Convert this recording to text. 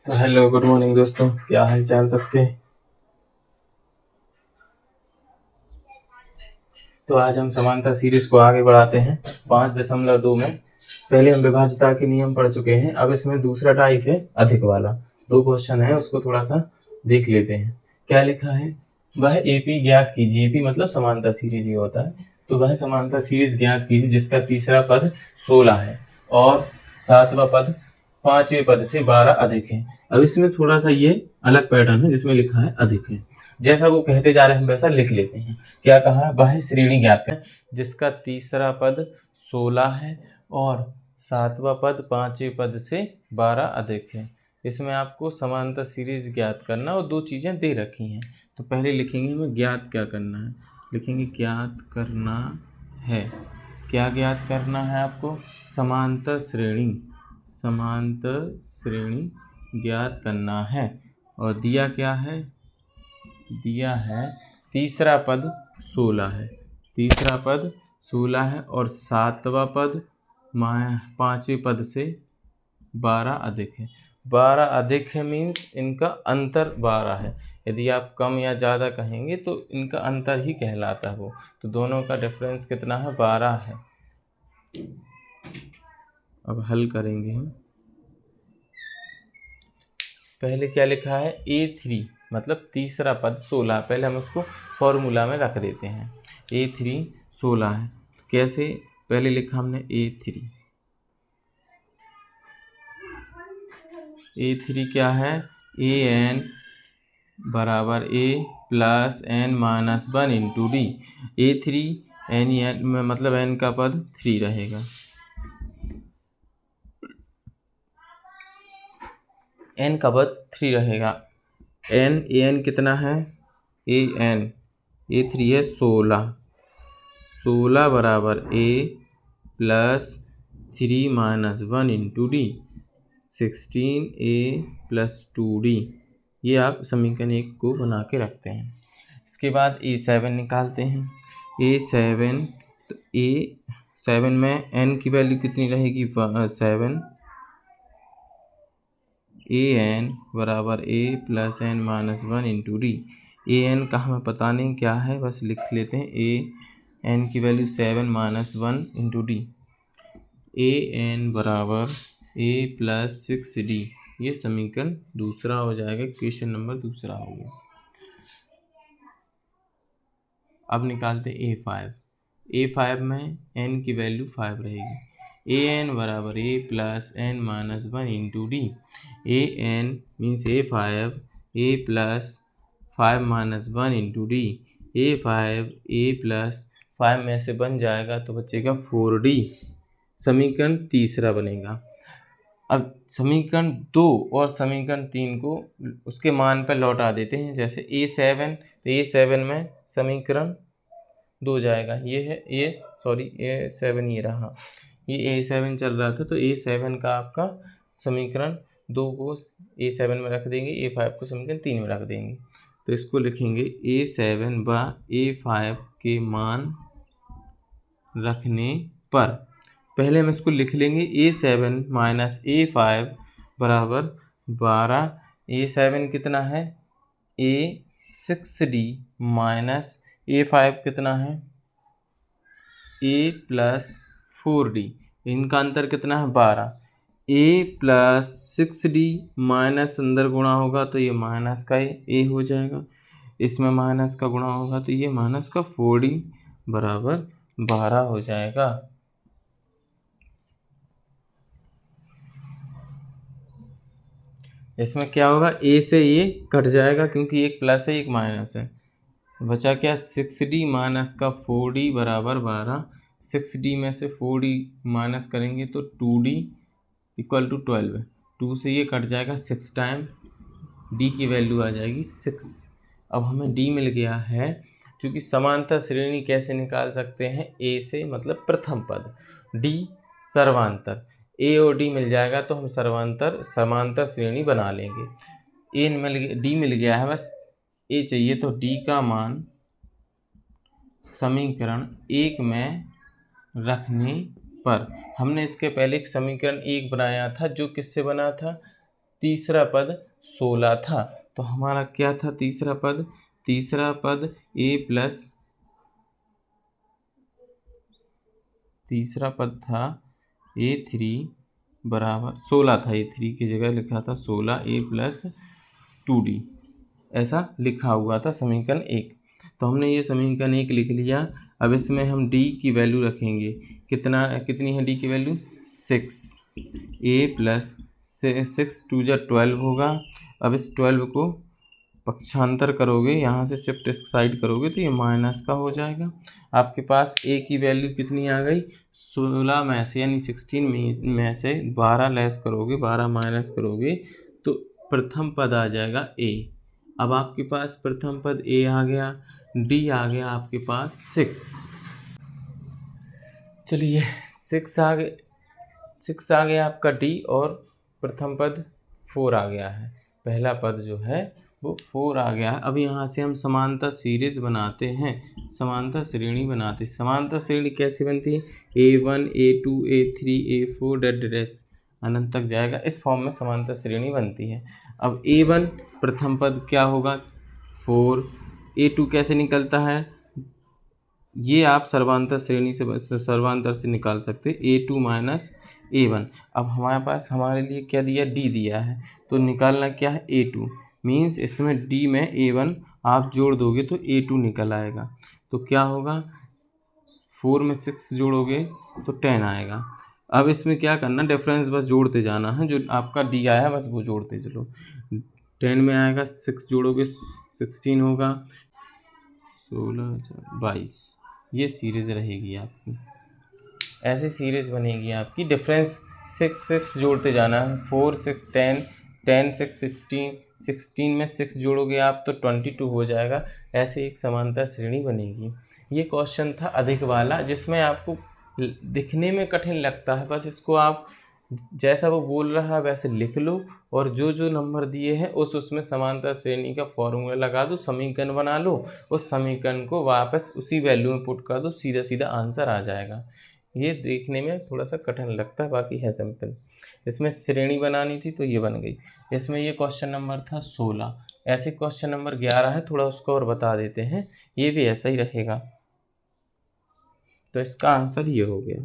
तो hello good morning दोस्तों, क्या हाल चाल सबके। तो आज हम समानता सीरीज को आगे बढ़ाते हैं 5.2 में। पहले हम विभाज्यता के नियम पढ़ चुके हैं, अब इसमें दूसरा टाइप है अधिक वाला। दो क्वेश्चन है, उसको थोड़ा सा देख लेते हैं। क्या लिखा है, वह एपी ज्ञात कीजिए। एपी मतलब समानता सीरीज ही होता है। तो वह समानता सीरीज ज्ञात कीजिए जिसका तीसरा पद 16 है और सातवां पद पांचवें पद से 12 अधिक है। अब इसमें थोड़ा सा ये अलग पैटर्न है जिसमें लिखा है अधिक है। जैसा वो कहते जा रहे हैं वैसा लिख लेते हैं। क्या कहा, वह श्रेणी ज्ञात करें जिसका तीसरा पद 16 है और सातवां पद पांचवें पद से 12 अधिक है। इसमें आपको समानता सीरीज ज्ञात करना और दो चीज़ें दे रखी हैं। तो पहले लिखेंगे हमें ज्ञात क्या करना है, लिखेंगे ज्ञात करना है। क्या ज्ञात करना है आपको, समांतर श्रेणी, समांतर श्रेणी ज्ञात करना है। और दिया क्या है, दिया है तीसरा पद 16 है, तीसरा पद 16 है और सातवां पद पांचवें पद से 12 अधिक है। 12 अधिक है मीन्स इनका अंतर 12 है। यदि आप कम या ज़्यादा कहेंगे तो इनका अंतर ही कहलाता है वो। तो दोनों का डिफरेंस कितना है, 12 है। अब हल करेंगे हम। पहले क्या लिखा है, A3 मतलब तीसरा पद 16। पहले हम उसको फॉर्मूला में रख देते हैं। A3 16 है, कैसे, पहले लिखा हमने A3 क्या है, AN बराबर A plus N minus 1 into D. A3 N में मतलब N का पद 3 रहेगा, N का पद 3 रहेगा। AN कितना है, A3 है 16, 16 बराबर A plus 3 minus 1 into D, 16A plus 2D। ये आप समीकरण 1 को बना के रखते हैं। इसके बाद A7 निकालते हैं। A7 तो A7 में N की वैल्यू कितनी रहेगी, 7। AN बराबर A plus N minus 1 into D. AN का हमें पता नहीं क्या है, बस लिख लेते हैं AN की value 7 minus 1 into D. AN बराबर A प्लस 6D। ये समीकरण दूसरा हो जाएगा, क्वेश्चन नंबर दूसरा हो गया। अब निकालते A5। A5 में N की वैल्यू 5 रहेगी। AN बराबर A plus N minus 1 into D. AN means A5 A plus 5 minus 1 into D. A5 A plus 5 में से बन जाएगा तो बचेगा 4D। समीकरण तीसरा बनेगा। अब समीकरण 2 और समीकरण 3 को उसके मान पर लौटा देते हैं। जैसे A7 तो A7 में समीकरण 2 जाएगा, ये है A7 ये रहा, ये A7 चल रहा था तो A7 का आपका समीकरण 2 को A7 में रख देंगे, A5 को समीकरण 3 में रख देंगे। तो इसको लिखेंगे A7 व A5 के मान रखने पर, पहले हम इसको लिख लेंगे A7 माइनस A5 बराबर 12। A7 कितना है, A6D माइनस A5 कितना है, A प्लस 4D। इनका अंतर कितना है, 12। A प्लस 6D माइनस अंदर गुणा होगा तो ये माइनस का A हो जाएगा, इसमें माइनस का गुणा होगा तो ये माइनस का 4D बराबर 12 हो जाएगा। इसमें क्या होगा, A से ये कट जाएगा क्योंकि एक प्लस है एक माइनस है। बचा क्या, 6D माइनस का 4D बराबर 12। 6D में से 4D माइनस करेंगे तो 2D इक्वल टू 12। 2 से ये कट जाएगा, 6 टाइम D की वैल्यू आ जाएगी 6। अब हमें D मिल गया है। क्योंकि समांतर श्रेणी कैसे निकाल सकते हैं, A से मतलब प्रथम पद, D सर्वांतर। A और D मिल जाएगा तो हम समांतर श्रेणी बना लेंगे। D मिल गया है, बस A चाहिए। तो D का मान समीकरण 1 में रखने पर, हमने इसके पहले एक समीकरण 1 बनाया था जो किससे बना था, तीसरा पद 16 था। तो हमारा क्या था तीसरा पद? तीसरा पद a प्लस, तीसरा पद था a3 बराबर 16 था, a3 की जगह लिखा था 16 a प्लस 2d, ऐसा लिखा हुआ था समीकरण 1। तो हमने ये समीकरण 1 लिख लिया। अब इसमें हम d की वैल्यू रखेंगे। कितनी है d की वैल्यू? 6 a प्लस 6 2 जा 12 होगा। अब इस 12 को पक्षांतर करोगे, यहाँ से शिफ्ट इस साइड करोगे तो ये माइनस का हो जाएगा। आपके पास a की वैल्यू कितनी आ गई? 16 में से यानी 16 में से 12 लेस करोगे, 12 माइनस करोगे तो प्रथम पद आ जाएगा a। अब आपके पास प्रथम पद a आ गया, d आ गया आपके पास 6। चलिए 6 आ गए, 6 आ गया आपका d और प्रथम पद 4 आ गया है। पहला पद जो है वो 4 आ गया है। अब यहाँ से हम समांतर सीरीज बनाते हैं, समांतर श्रेणी बनाते हैं। समांतर श्रेणी कैसे बनती है? a1 a2 a3 a4 dash अनंत तक जाएगा, इस फॉर्म में समांतर श्रेणी बनती है। अब a1 प्रथम पद क्या होगा? 4। a2 कैसे निकलता है? ये आप सर्वांतर श्रेणी से सर्वांतर से निकाल सकते हैं, a2 माइनस a1। अब हमारे पास हमारे लिए क्या दिया? d दिया है, तो निकालना क्या है? a2 मीन्स इसमें d में a1 आप जोड़ दोगे तो a2 निकल आएगा। तो क्या होगा? 4 में 6 जोड़ोगे तो 10 आएगा। अब इसमें क्या करना? डिफरेंस बस जोड़ते जाना है, जो आपका d आया है बस वो जोड़ते चलो। 10 में आएगा, 6 जोड़ोगे 16 होगा, 16 22। ये सीरीज रहेगी आपकी, ऐसी सीरीज बनेगी आपकी। डिफरेंस 6 जोड़ते जाना है, 4 6 10, 10 6 16, 16 में 6 जोड़ोगे आप तो 22 हो जाएगा। ऐसे एक समांतर श्रेणी बनेगी। ये क्वेश्चन था अधिक वाला, जिसमें आपको दिखने में कठिन लगता है, बस इसको आप जैसा वो बोल रहा है वैसे लिख लो और जो जो नंबर दिए हैं उसमें समांतर श्रेणी का फॉर्मूला लगा दो, समीकरण बना लो, उस समीकरण को वापस उसी वैल्यू में पुट कर दो, सीधा सीधा आंसर आ जाएगा। ये देखने में थोड़ा सा कठिन लगता है, बाकी है सिंपल। इसमें श्रेणी बनानी थी तो ये बन गई। इसमें ये क्वेश्चन नंबर था 16। ऐसे क्वेश्चन नंबर 11 है, थोड़ा उसको और बता देते हैं, ये भी ऐसा ही रहेगा। तो इसका आंसर ये हो गया।